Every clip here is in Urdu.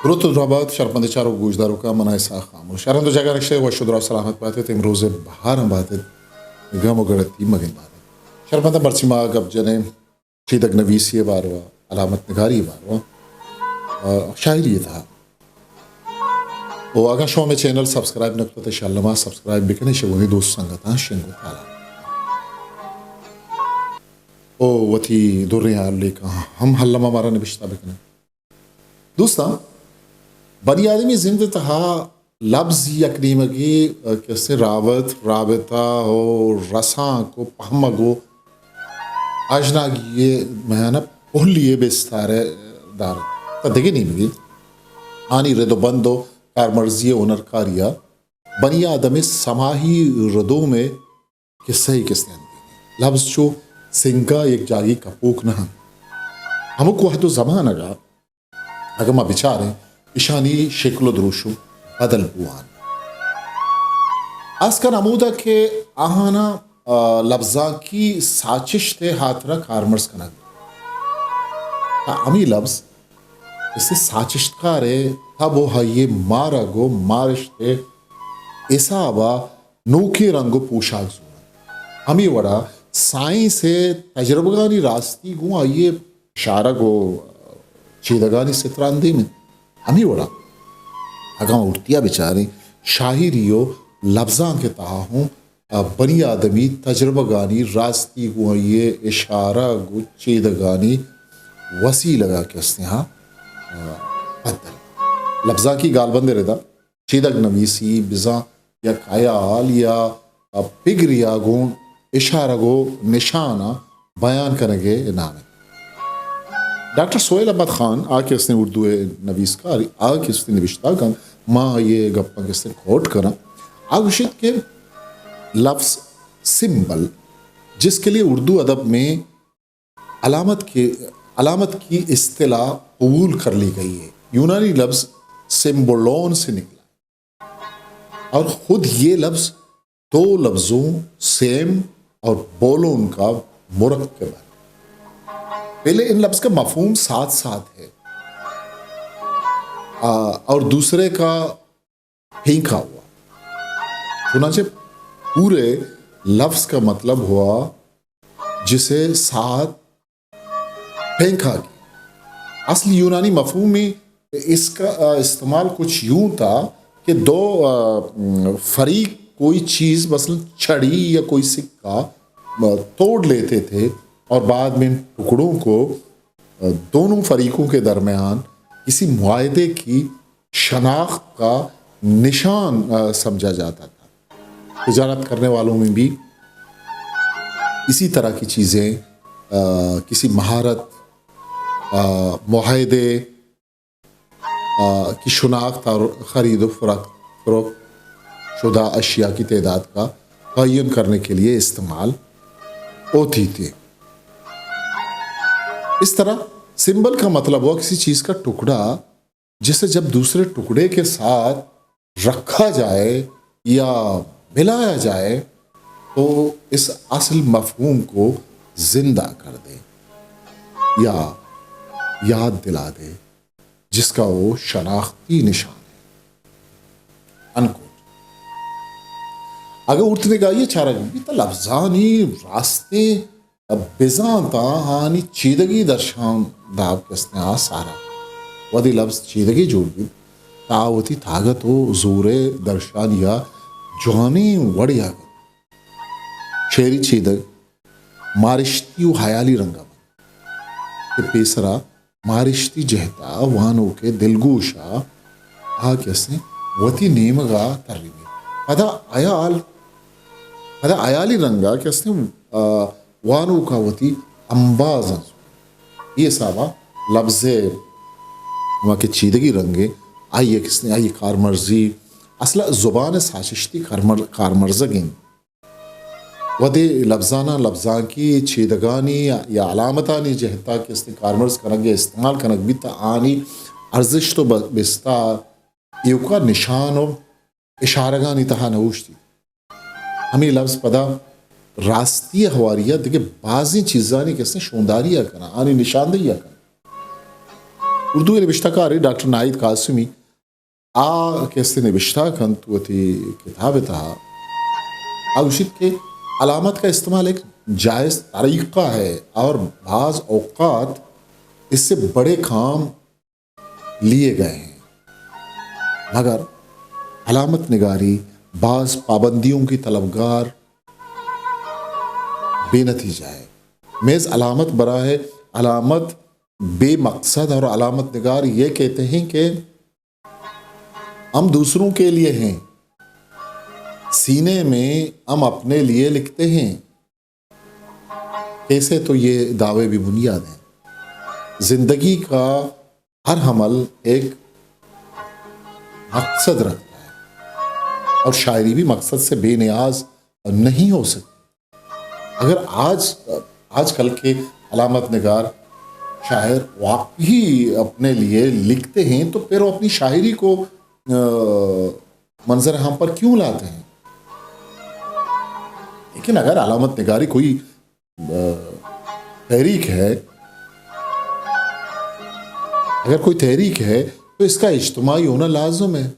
درود و ربات شرمنده و گوشدارو کا منای سا خاموش شرمند و جگہ رکشے و شدرا سلامت باتے تیم روز بہار ہم باتے گم و گڑتی مگن باتے شرمندہ برچی ما گب جنے چیدگ نویسی باروا علامت نگاری باروا شاعری یہ تھا وہ آگا شو میں چینل سبسکرائب نکتو تے شالما سبسکرائب بکنے شگونی دوست سنگتا شنگو تالا او وطی دوریاں لے کا ہم حلما مارا نبشتہ بکنے دوستا بنی آدمی زندہ تہا لفظ یک نیمگی کیسے راوت رابطہ ہو رساں کو پہمگو آجناگی مہانا پہلیے بیستارے دار تا دیکھے نیمگی آنی ردو بندو کارمرزی اونر کاریا بنی آدمی سماہی ردو میں کسے ہی کس نے اندی لفظ چو سنگا یک جاگی کپوک نہ ہمو کو حدو زمان اگا اگر ما بچاریں اشانی شکل و دروشو بدل بوان اس کا نمودہ کہ آہانا لفظاں کی ساچش تے ہاترہ کارمرز کنگ امی لفظ اسے ساچش کارے تب وہ یہ مارا گو مارش تے ایسا آبا نوکی رنگو پوشاک زورا ہمی وڑا سائیں سے تجربگانی راستی گو آئیے اشارہ گو چیدگانی ستراندی میں ہمیں وڑا اگر اٹھتیا بیچاریں شاہریو لفظاں کے تہا ہوں بنی آدمی تجربگانی راستی گو یہ اشارہ گو چیدگانی وسیع لگا کے اس نے ہاں بدل لفظاں کی گال بندے رہتا چیدگ نویسی بزاں یا خیال یا پگریا گو اشارہ گو نشانہ بیان کرنگے نامے ڈاکٹر سہیل احمد خان آکے اس نے اردو نویس کاری آکے اس نے نوشتہ کن ماں یہ گپاں کے اس نے کھوٹ کرا آگوشت کے لفظ سمبل جس کے لیے اردو ادب میں علامت کی اصطلاح قبول کر لی گئی ہے یونانی لفظ سمبولون سے نکلا اور خود یہ لفظ دو لفظوں سیم اور بولون کا مرکب ہے پہلے ان لفظ کا مفہوم ساتھ ساتھ ہے اور دوسرے کا پھینکا ہوا چنانچہ پورے لفظ کا مطلب ہوا جسے ساتھ پھینکا گیا اصلی یونانی مفہوم میں اس کا استعمال کچھ یوں تھا کہ دو فریق کوئی چیز مثلا چھڑی یا کوئی سکہ توڑ لیتے تھے اور بعد میں ٹکڑوں کو دونوں فریقوں کے درمیان کسی معاہدے کی شناخت کا نشان سمجھا جاتا تھا تجارت کرنے والوں میں بھی اسی طرح کی چیزیں کسی مہارت معاہدے کی شناخت اور خرید و فروخت شدہ اشیاء کی تعداد کا تعین کرنے کے لیے استعمال ہوتی تھی اس طرح سمبل کا مطلب ہوا کسی چیز کا ٹکڑا جسے جب دوسرے ٹکڑے کے ساتھ رکھا جائے یا ملایا جائے تو اس اصل مفہوم کو زندہ کر دے یا یاد دلا دے جس کا وہ شناختی نشان ہے انکوٹ اگر اٹھنے کا یہ چارہ گی تو لفظانی راستے بزاں تا ہانی چیدگی درشان داب کسنے سارا ودی لفظ چیدگی جوڑ گی تاوتی طاقت و زور درشان یا جوانی وڑیا گا شیری چیدگ مارشتی و حیالی رنگا کہ پیسرا مارشتی جہتا وانو کے دلگوشا کسنے وتی نیمگا ترریمی پدا آیالی رنگا کسنے وانو کا وتی انبازن یہ سابا لفظ وہاں کے چیدگی رنگے آئیے کس نے آئیے کارمرزی اصلا زبان ساششتی کارمرزگین ودے لفظاں کی چیدگانی یا علامتانی جہتا کس نے کارمرز کرنگے استعمال کرنگ بھی تا آنی ارزش تو بستا ایو کا نشان و اشارگانی تہا نوشتی ہمیں لفظ پدا راستی حواریہ دیکھے بعضی چیزانی کس نے شونداریہ کرنا آنی نشاندہیہ کرنا اردو نوشتہ کاری ڈاکٹر ناہید قاسمی کیسے نوشتہ کنت وتی کتاب تھا اگشت کے علامت کا استعمال ایک جائز طریقہ ہے اور بعض اوقات اس سے بڑے کام لیے گئے ہیں، مگر علامت نگاری بعض پابندیوں کی طلبگار بے نتیجہ ہے۔ میز علامت براہ علامت بے مقصد اور علامت نگار یہ کہتے ہیں کہ ہم دوسروں کے لیے ہیں، سینے میں ہم اپنے لیے لکھتے ہیں۔ کیسے؟ تو یہ دعوے بھی بنیاد ہیں۔ زندگی کا ہر عمل ایک مقصد رکھتا ہے اور شاعری بھی مقصد سے بے نیاز نہیں ہو سکتی۔ اگر آج کل کے علامت نگار شاعر واقعی اپنے لیے لکھتے ہیں تو پھر وہ اپنی شاعری کو منظر عام پر کیوں لاتے ہیں؟ لیکن اگر علامت نگاری کوئی تحریک ہے، اگر کوئی تحریک ہے تو اس کا اجتماعی ہونا لازم ہے۔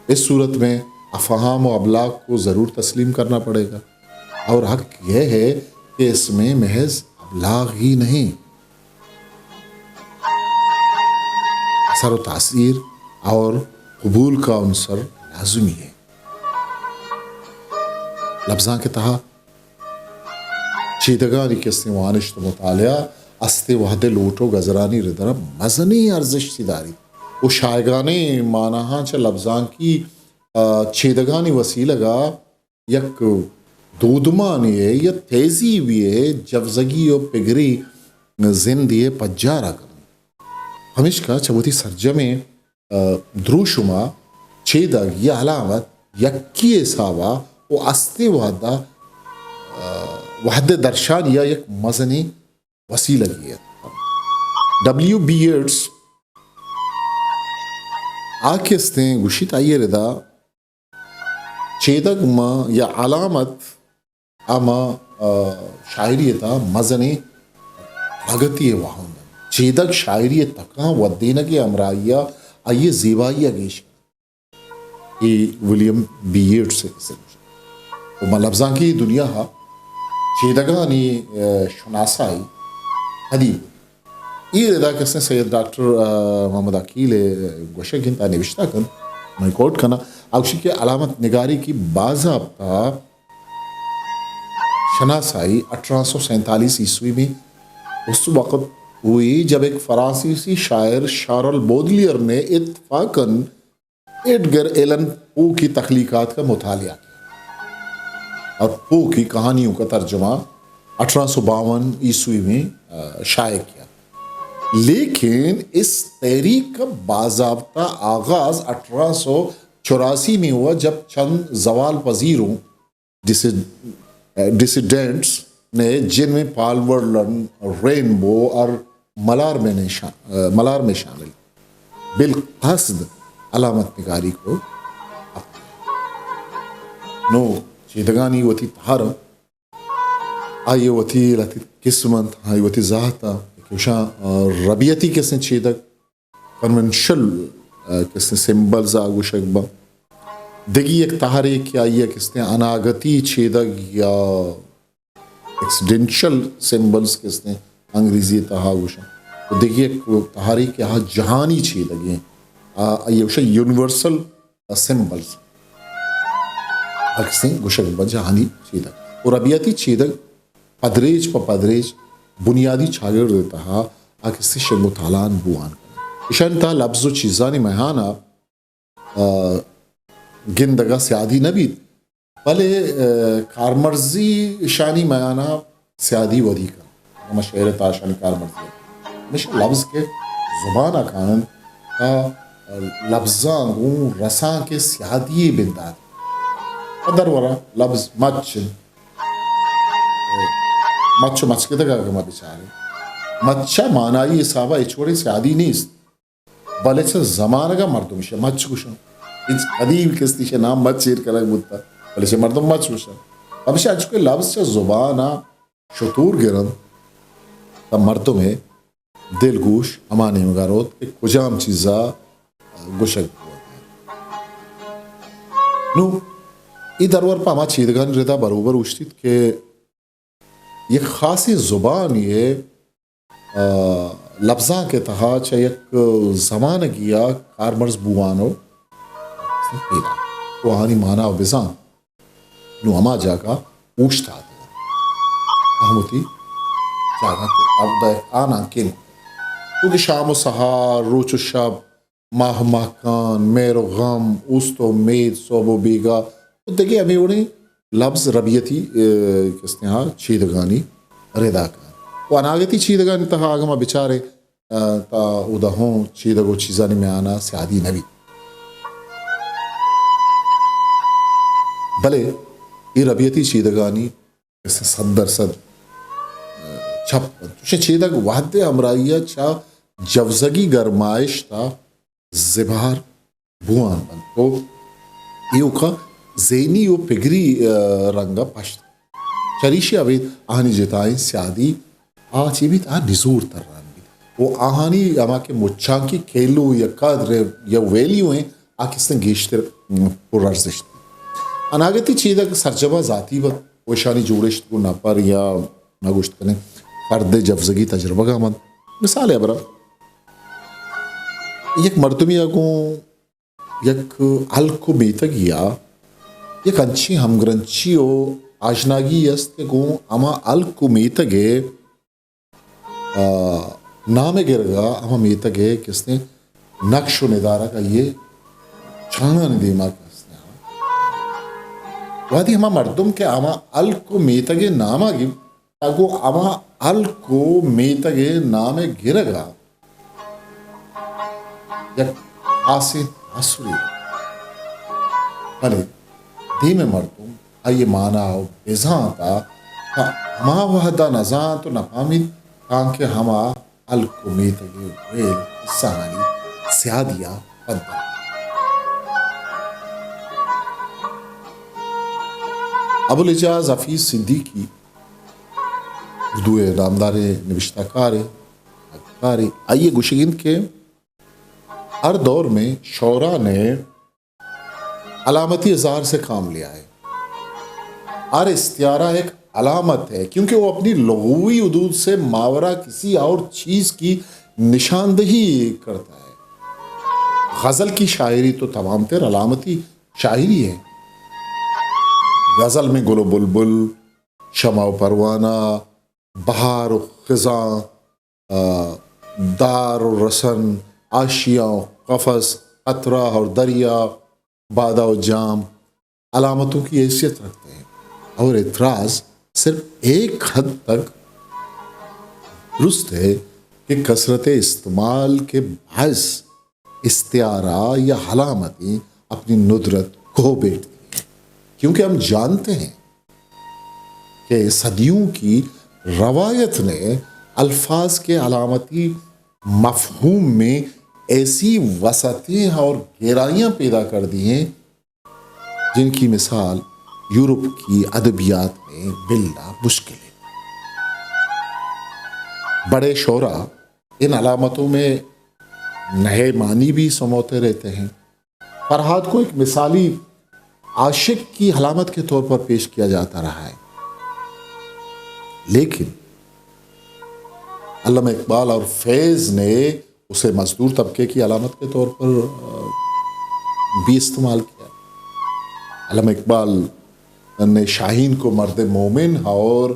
اس صورت میں افہام و ابلاغ کو ضرور تسلیم کرنا پڑے گا، اور حق یہ ہے کہ اس میں محض ابلاغ ہی نہیں، اثر و تاثیر اور قبول کا عنصر لازمی ہے۔ لفظاں کے تحت چیدگانی کس نے وانشت مطالعہ است وحد لوٹو گزرانی ردر مزنی ارزش داری وہ شائگانے مانہاں چا لفظاں کی چیدگانی وسیلگا یک دودمانی ہے یا تیزی بھی ہے جفزگی و پگری زندی پجارہ کرنے ہمیش کا چبوتی سرجمے دروشما چیدگ یا علامت یکی ساوا وہ است وحدہ وحد درشان یا یک مزنی وسیلہ ہے۔ ڈبلیو بی ایڈز آکستیں گوشت آئیے ردا چیدگ ما یا علامت اما شاعریتا مزنی بھگتی وہاں چیدگ شاعری تکاں ودینگ امرائیہ آئیے زیبائیہ گیش یہ ولیم بی ایڈ سے وہ لفظاں کی دنیا چیدگانی شناسائی حدیب یہ ردا کس نے سید ڈاکٹر محمد عقیل گوشہ گھنٹا نوشتہ کن میں کوٹ کنا اکشی کے علامت نگاری کی باضابطہ شناسائی 1847 عیسوی میں اس وقت ہوئی جب ایک فرانسیسی شاعر شارل بودلیئر نے اتفاقاً ایڈگر ایلن پو کی تخلیقات کا مطالعہ کیا اور پو کی کہانیوں کا ترجمہ 1852 عیسوی میں شائع کیا، لیکن اس تحریک کا باضابطہ آغاز 1884 میں ہوا جب چند زوال پذیروں ڈیسیڈنٹس نے جن میں پال ورلن، رینبو اور ملار میں شامل بالقصد علامت نگاری کو نو چیدگانی وتی تہار آئیے وتی لتی قسمت آئیے وتی ذاتا کشاں ربیتی کس نے چیدگ کنونشل کس نے سمبلز آگو شکبہ دگی ایک تحریک کیا آئیے کس نے اناگتی چیدگ یا ایکسیڈنشل سمبلز کس نے انگریزی تہاگو شکبہ تو دگی ایک تحریک یہاں جہانی چیدگ ہیں آئیے وشا یونیورسل سمبلز اکسیں گوشک بجہانی چیدگ اور ربیتی چیدگ پدریج پا پدریج بنیادی چھاگر دیتا ہے آکسیں شگ مطالعان بوان اشانتا لفظ و چیزانی مہانا گندگا سیادی نبید بلے کارمرزی اشانی مہانا سیادی ودی کا ہم شہر تاشانی کارمرزی ہمیشہ لفظ کے زبان اکانن لفظاں گوں رساں کے سیادی بنداد ادر ورا لفظ مچ کے دگا گما بیچارے مچا معنی حسابہ اچوڑے سیادی نیست بلے چھا زمانہ کا مردم شا مچ گوشن ادیب کس دیشے نام مچ چیر کرک بودتا بلے چھا مردم مچ گوشن اب شاہ چکے لفظ چھا زبانہ شطور گرن تا مردم ہے دلگوش امانی مگارود که کجام چیزا گوشک بود نو ای درور پا ما چیدگان ردا بروبر اوشتید که یک خاصی زبان یہ لفظاں کے تحت چا یک زمان گیا کارمرز بوانو پیلا وہ آنی مانا و بزان نو اما جاگا اوشتا دیا احمدی جاگا تے اب دا آنا کن کیونکہ شام و سہار روچ و شب ماہ ماکان میر و غم اوست و مید صوب و بیگا دیکھیں ہمیں انہیں لفظ ربیتی کس نے ہاں چیدگانی ردا کا وہ اناگتی چیدگانی تہا آگما بچارے تا اودا ہوں چیدگو چیزانی میں آنا سیادی نبی بلے یہ ربیتی چیدگانی کسی 100% چھپ توشے چیدگ وحد امرائیہ چا جوزگی گرمائش تا زبار بوان بن تو یہ اوکا زینی و پگری رنگا پشت چریشی ابید آہنی جتائیں سیادی آچی بیت آہ نزور تر ران بیت وہ آہانی اما کے مچھان کی کھیلو یا قدر یا ویلیو ہیں آکس نے گیشتر پر ارزشت اناگتی چیدہ سرجبہ ذاتی وقت وشانی جوڑشت کو ناپر یا نگوشت کرنے فرد جفزگی تجربہ کا مند مثال ہے برا یک مرتبی اگوں یک الکو بیتا گیا یک انچی ہمگرنچی و آشناگی است گوں اما الکو میتگے نام گرگا اما میتگے کس نے نقش و ندارہ کا یہ چھانا ندیمہ کس نے وادی ہما مردم کے اما الکو میتگے ناما گی تاکو اما الکو میتگے نام گرگا یک آسین حسوری بلے دیم مردم آئیے مانا ہو بیزان تا ہما وحدہ نزان تو نقامید تانکہ ہما الکمیتگی ویل سانی سیادیا پدہ ابو الاجاز حفیظ صدیقی اردو نامدار نوشتہ کارے آئیے گوشگین کے ہر دور میں شعراء نے علامتی اظہار سے کام لیا ہے ہر استعارہ ایک علامت ہے کیونکہ وہ اپنی لغوی حدود سے ماورا کسی اور چیز کی نشاندہی کرتا ہے غزل کی شاعری تو تمام تر علامتی شاعری ہے غزل میں گل و بلبل شمع و پروانہ بہار و خزاں دار و رسن آشیاں و قفص قطرہ اور دریا بادہ و جام علامتوں کی حیثیت رکھتے ہیں اور اعتراض صرف ایک حد تک درست ہے کہ کثرت استعمال کے باعث استعارہ یا علامتیں اپنی ندرت کھو بیٹھتی ہیں کیونکہ ہم جانتے ہیں کہ صدیوں کی روایت نے الفاظ کے علامتی مفہوم میں ایسی وسعتیں اور گہرائیاں پیدا کر دی ہیں جن کی مثال یورپ کی ادبیات میں ملنا مشکل ہے بڑے شعراء ان علامتوں میں نئے معنی بھی سموتے رہتے ہیں فرہاد کو ایک مثالی عاشق کی علامت کے طور پر پیش کیا جاتا رہا ہے لیکن علامہ اقبال اور فیض نے اسے مزدور طبقے کی علامت کے طور پر بھی استعمال کیا علامہ اقبال نے شاہین کو مرد مومن اور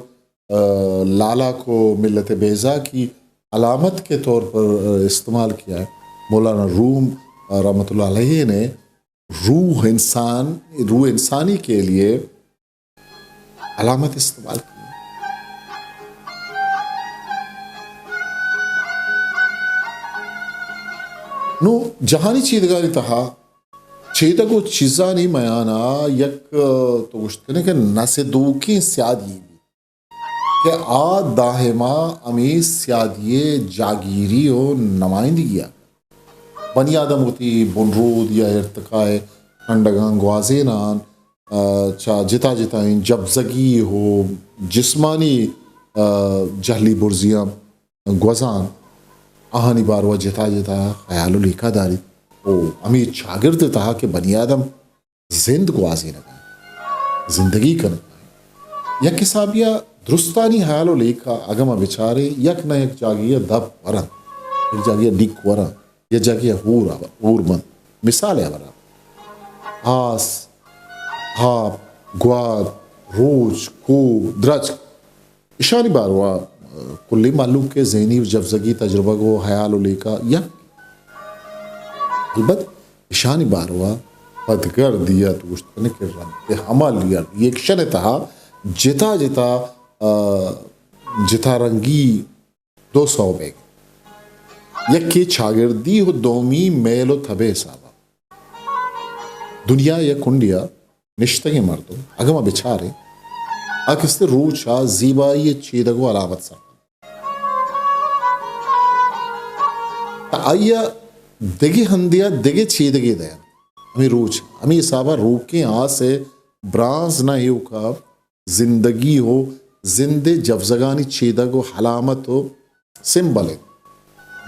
لالا کو ملت بیضا کی علامت کے طور پر استعمال کیا ہے مولانا روم رحمۃ اللہ علیہ نے روح انسانی کے لیے علامت استعمال کی نو جہانی چیدگاری تہا چیدگو چیزانی میانا یک تو گوشت کرنے کہ نسدوکی سیادی بھی کہ داہما امی سیادی جاگیری و نمائندگی گیا بنی آدم ہوتی بنرود یا ارتقاء کھنڈگان گوازینان جتا جبزگی ہو جسمانی جہلی برزیاں گوزان آہانی باروا جتا جتا خیال و لیکا داری او امی شاگرد تہا کہ بنی آدم زند کو آزی نگا زندگی کا نگا یک حسابیہ درستانی خیال و لیکا اگما بچارے یک نہ یک جاگیہ دب ورن یک جاگیہ ڈک ورن یک جاگیہ ہور من مثال ہے ورن آس ہاپ گواد روچ کو درج اشانی باروا کلی معلوم کے ذہنی و جفزگی تجربہ کو خیال و لیکا یک البت اشانی باروا پدگر دیا توشت کرنے کے رنتے ہما لیا ایک شن تہا جتا جتا جتا رنگی 200 بیگ یکی چھاگردی ہو دومی میل و تھبے صاحبہ دنیا یا کنڈیا نشتگی مردم اگما بچارے اکستے روچا زیبائی چیدگو علامت سا تا آیا دگی ہندیا دگی چیدگی دیا ہمیں روچ ہمیں صاحبہ روکیں آسے برانز نہ ہیو کا زندگی ہو زندے جفزگانی چیدگو علامت ہو سمبل ہے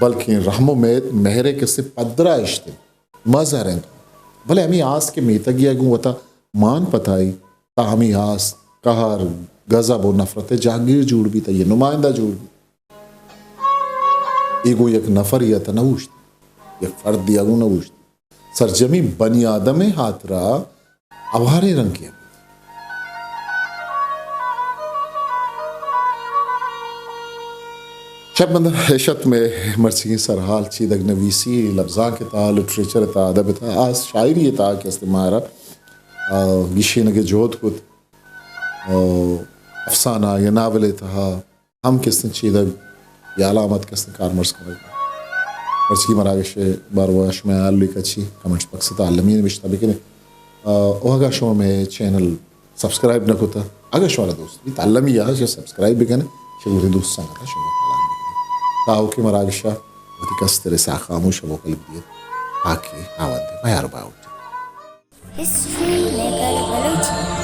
بلکہ رحم و مہرے کسے پدرہ اشتے مظہر ہیں بھلے ہمیں آس کے میتگی اگوں وطا مان پتائی تا ہمیں آس قہر غضب و نفرت جہانگیر جوڑ بھی تا یہ نمائندہ جوڑ بھی ایگو یک نفر یا تنوشت یک فرد یا گو نوشت سرجمی بنی آدم ہاترا اوہارے رنگ کیا شب بندہ حیشت میں مرچی سرحال چیدگ نویسی لفظان کے تا لٹریچر تا ادب تا آس شاعری تا کہ استمارا گشینگ جوت کت افسانہ یا ناول تہا ہم کس نے چیدگ یا علامت کس نے کارمرز کرے مرچی مراگش بارو اشمع آلی کچی کمنٹس پکس تعلمین بشتا بکنے اوہگا شو میں چینل سبسکرائب نہ کتا اگر شوارا دوست بھی تعلمی یا شو سبسکرائب بکنے شگوری دوست سنگتا شو تعلم بکنے تاہو کی مراگشہ وطی کس ترے سا خاموش وہ قلب دیت آکی آوان دے میار باؤ History Legal Balochi.